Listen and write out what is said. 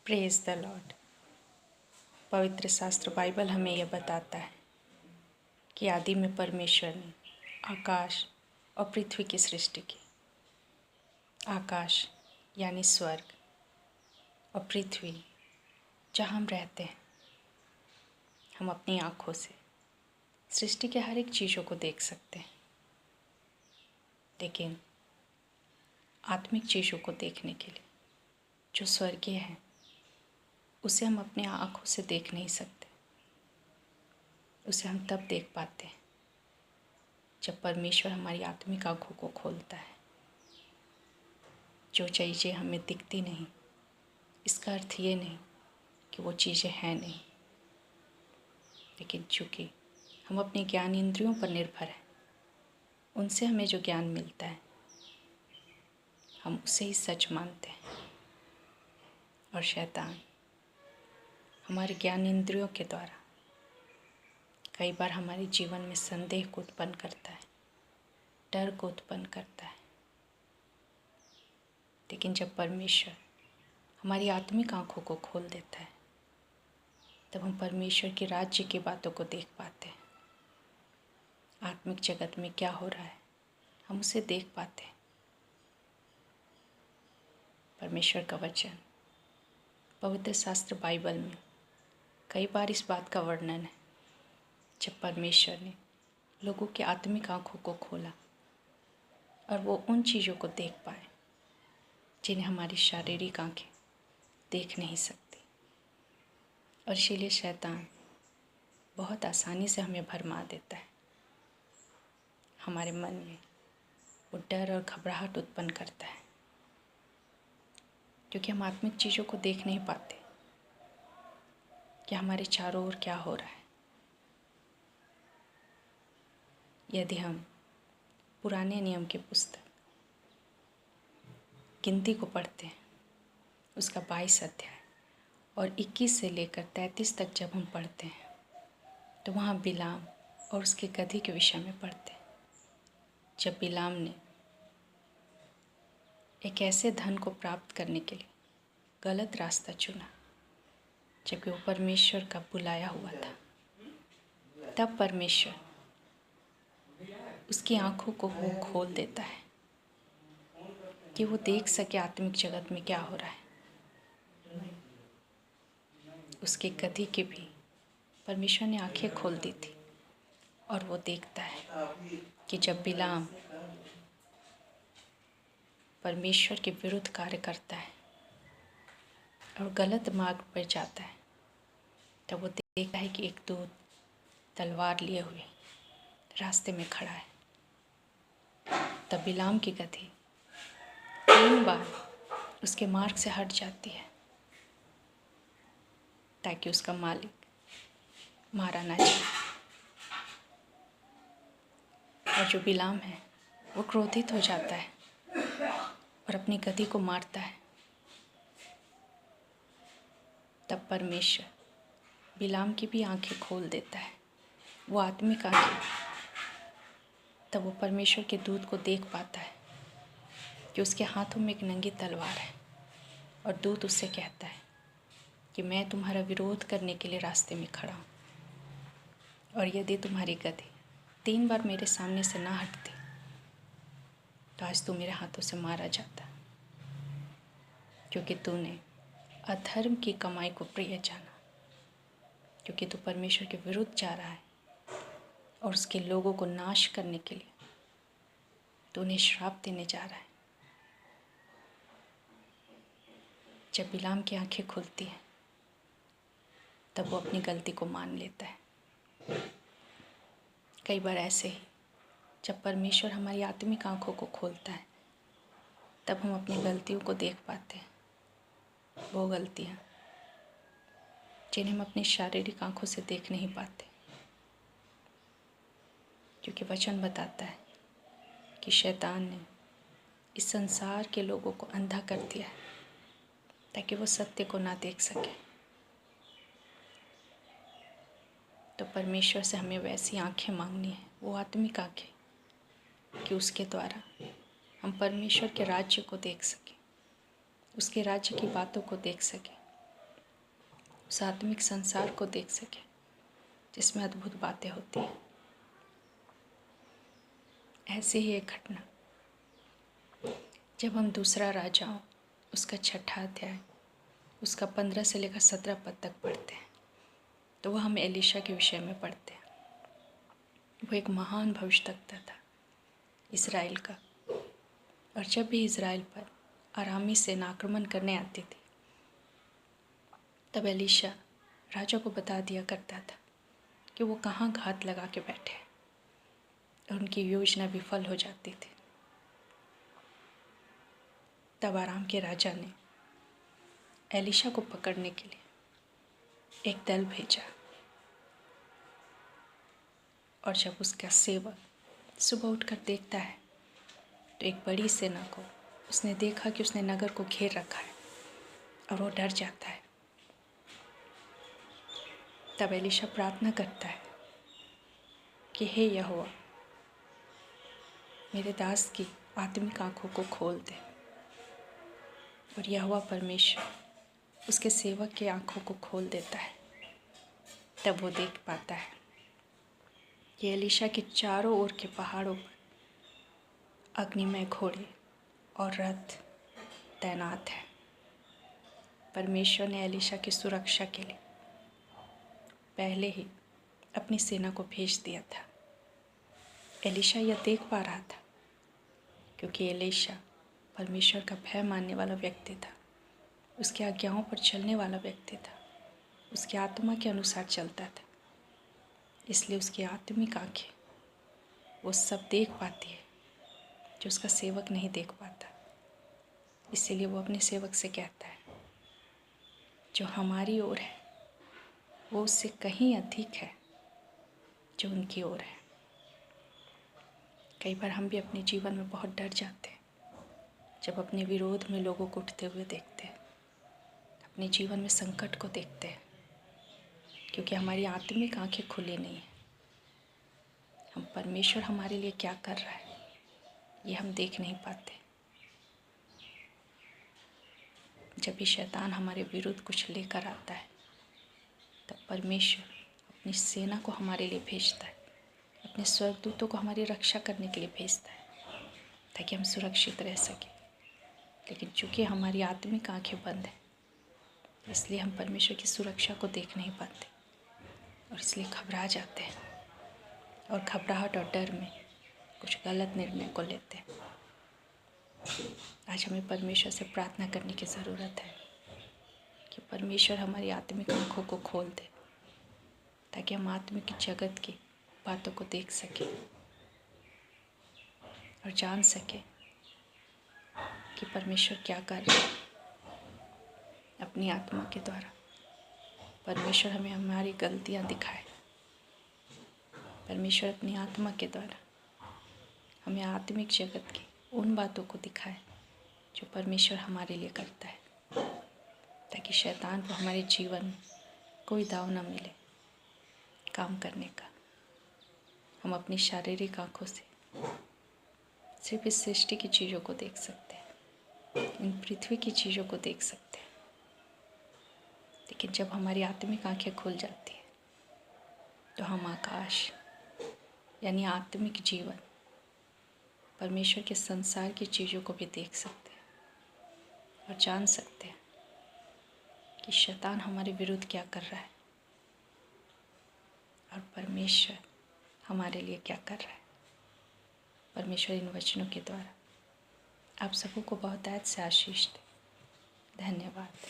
Praise the Lord. पवित्र शास्त्र Bible हमें यह बताता है कि आदि में परमेश्वर ने आकाश और पृथ्वी की सृष्टि की। आकाश यानी स्वर्ग और पृथ्वी जहाँ हम रहते हैं, हम अपनी आँखों से सृष्टि के हर एक चीज़ों को देख सकते हैं, लेकिन आत्मिक चीज़ों को देखने के लिए जो स्वर्गीय है उसे हम अपने आँखों से देख नहीं सकते। उसे हम तब देख पाते हैं जब परमेश्वर हमारी आत्मिक आँखों को खोलता है। जो चीज़ें हमें दिखती नहीं, इसका अर्थ ये नहीं कि वो चीज़ें हैं नहीं, लेकिन चूँकि हम अपने ज्ञान इंद्रियों पर निर्भर हैं, उनसे हमें जो ज्ञान मिलता है हम उसे ही सच मानते हैं। और शैतान हमारे ज्ञान इंद्रियों के द्वारा कई बार हमारे जीवन में संदेह को उत्पन्न करता है, डर को उत्पन्न करता है। लेकिन जब परमेश्वर हमारी आत्मिक आँखों को खोल देता है, तब हम परमेश्वर के राज्य की बातों को देख पाते हैं। आत्मिक जगत में क्या हो रहा है हम उसे देख पाते हैं। परमेश्वर का वचन पवित्र शास्त्र बाइबल में कई बार इस बात का वर्णन है जब परमेश्वर ने लोगों की आत्मिक आँखों को खोला और वो उन चीज़ों को देख पाए जिन्हें हमारी शारीरिक आँखें देख नहीं सकती। और इसीलिए शैतान बहुत आसानी से हमें भरमा देता है। हमारे मन में वो डर और घबराहट उत्पन्न करता है, क्योंकि हम आत्मिक चीज़ों को देख नहीं पाते कि हमारे चारों ओर क्या हो रहा है। यदि हम पुराने नियम की पुस्तक गिनती को पढ़ते हैं, उसका 22 अध्याय और 21 से लेकर 33 तक जब हम पढ़ते हैं, तो वहाँ बिलाम और उसके गधी के विषय में पढ़ते हैं। जब बिलाम ने एक ऐसे धन को प्राप्त करने के लिए गलत रास्ता चुना, जबकि वो परमेश्वर का बुलाया हुआ था, तब परमेश्वर उसकी आँखों को वो खोल देता है कि वो देख सके आत्मिक जगत में क्या हो रहा है। उसके गधी की भी परमेश्वर ने आंखें खोल दी थी और वो देखता है कि जब बिलाम परमेश्वर के विरुद्ध कार्य करता है और गलत मार्ग पर जाता है, तब वो देखता है कि एक दूत तलवार लिए हुए रास्ते में खड़ा है। तब बिलाम की गधी 3 बार उसके मार्ग से हट जाती है ताकि उसका मालिक मारा ना जाए। और जो बिलाम है वो क्रोधित हो जाता है और अपनी गधी को मारता है। तब परमेश्वर बिलाम की भी आंखें खोल देता है, वो आत्मिक आंखें। तब वो परमेश्वर के दूत को देख पाता है कि उसके हाथों में एक नंगी तलवार है और दूत उससे कहता है कि मैं तुम्हारा विरोध करने के लिए रास्ते में खड़ा हूँ, और यदि तुम्हारी गधी 3 बार मेरे सामने से ना हटती तो आज तू मेरे हाथों से मारा जाता, क्योंकि तूने अधर्म की कमाई को प्रिय जाना, क्योंकि तू परमेश्वर के विरुद्ध जा रहा है और उसके लोगों को नाश करने के लिए तू उन्हें श्राप देने जा रहा है। जब बिलाम की आंखें खुलती हैं, तब वो अपनी गलती को मान लेता है। कई बार ऐसे ही जब परमेश्वर हमारी आत्मिक आंखों को खोलता है, तब हम अपनी गलतियों को देख पाते हैं। वो गलतियाँ जिन्हें हम अपनी शारीरिक आंखों से देख नहीं पाते, क्योंकि वचन बताता है कि शैतान ने इस संसार के लोगों को अंधा कर दिया है ताकि वो सत्य को ना देख सके। तो परमेश्वर से हमें वैसी आंखें मांगनी है, वो आत्मिक आंखें, कि उसके द्वारा हम परमेश्वर के राज्य को देख सकें, उसके राज्य की बातों को देख सकें, उस आत्मिक संसार को देख सकें जिसमें अद्भुत बातें होती हैं। ऐसी ही एक घटना, जब हम दूसरा राजाओं उसका 6ठा अध्याय उसका 15 से लेकर 17 पद तक पढ़ते हैं तो वह हम एलीशा के विषय में पढ़ते हैं। वो एक महान भविष्यद्वक्ता था इज़राइल का, और जब भी इज़राइल पर अरामी सेना आक्रमण करने आती थी तब एलीशा राजा को बता दिया करता था कि वो कहाँ घात लगा के बैठे हैं, और उनकी योजना विफल हो जाती थी। तब आराम के राजा ने एलीशा को पकड़ने के लिए एक दल भेजा, और जब उसका सेवक सुबह उठकर देखता है तो एक बड़ी सेना को उसने देखा कि उसने नगर को घेर रखा है, और वो डर जाता है। तब एलीशा प्रार्थना करता है कि हे यहोवा, मेरे दास की आत्मिक आँखों को खोल दे। और यहोवा परमेश्वर उसके सेवक की आँखों को खोल देता है। तब वो देख पाता है कि एलीशा के चारों ओर के पहाड़ों पर अग्निमय घोड़े और रथ तैनात हैं। परमेश्वर ने एलीशा की सुरक्षा के लिए पहले ही अपनी सेना को भेज दिया था। एलीशा यह देख पा रहा था क्योंकि एलीशा परमेश्वर का भय मानने वाला व्यक्ति था, उसकी आज्ञाओं पर चलने वाला व्यक्ति था, उसकी आत्मा के अनुसार चलता था। इसलिए उसकी आत्मिक आँखें वो सब देख पाती है जो उसका सेवक नहीं देख पाता। इसीलिए वो अपने सेवक से कहता है, जो हमारी ओर है वो उससे कहीं अधिक है जो उनकी ओर है। कई बार हम भी अपने जीवन में बहुत डर जाते हैं जब अपने विरोध में लोगों को उठते हुए देखते हैं, अपने जीवन में संकट को देखते हैं, क्योंकि हमारी आत्मिक आंखें खुली नहीं है। हम परमेश्वर हमारे लिए क्या कर रहा है ये हम देख नहीं पाते। जब भी शैतान हमारे विरुद्ध कुछ लेकर आता है तब परमेश्वर अपनी सेना को हमारे लिए भेजता है, अपने स्वर्गदूतों को हमारी रक्षा करने के लिए भेजता है ताकि हम सुरक्षित रह सकें। लेकिन चूँकि हमारी आत्मिक आंखें बंद हैं इसलिए हम परमेश्वर की सुरक्षा को देख नहीं पाते, और इसलिए घबरा जाते हैं और घबराहट और डर में कुछ गलत निर्णय को लेते हैं। आज हमें परमेश्वर से प्रार्थना करने की ज़रूरत है कि परमेश्वर हमारी आत्मिक आँखों को खोल दे ताकि हम आत्मिक जगत की बातों को देख सकें और जान सकें कि परमेश्वर क्या कर रहे हैं अपनी आत्मा के द्वारा। परमेश्वर हमें हमारी गलतियाँ दिखाए। परमेश्वर अपनी आत्मा के द्वारा हमें आत्मिक जगत की उन बातों को दिखाए जो परमेश्वर हमारे लिए करता है, ताकि शैतान को हमारे जीवन में कोई दाव न मिले काम करने का। हम अपनी शारीरिक आँखों से सिर्फ इस सृष्टि की चीज़ों को देख सकते हैं, इन पृथ्वी की चीज़ों को देख सकते हैं। लेकिन जब हमारी आत्मिक आँखें खुल जाती हैं तो हम आकाश यानी आत्मिक जीवन, परमेश्वर के संसार की चीज़ों को भी देख सकते हैं और जान सकते हैं कि शैतान हमारे विरुद्ध क्या कर रहा है और परमेश्वर हमारे लिए क्या कर रहा है। परमेश्वर इन वचनों के द्वारा आप सबों को बहुतायत से आशीष दे। धन्यवाद।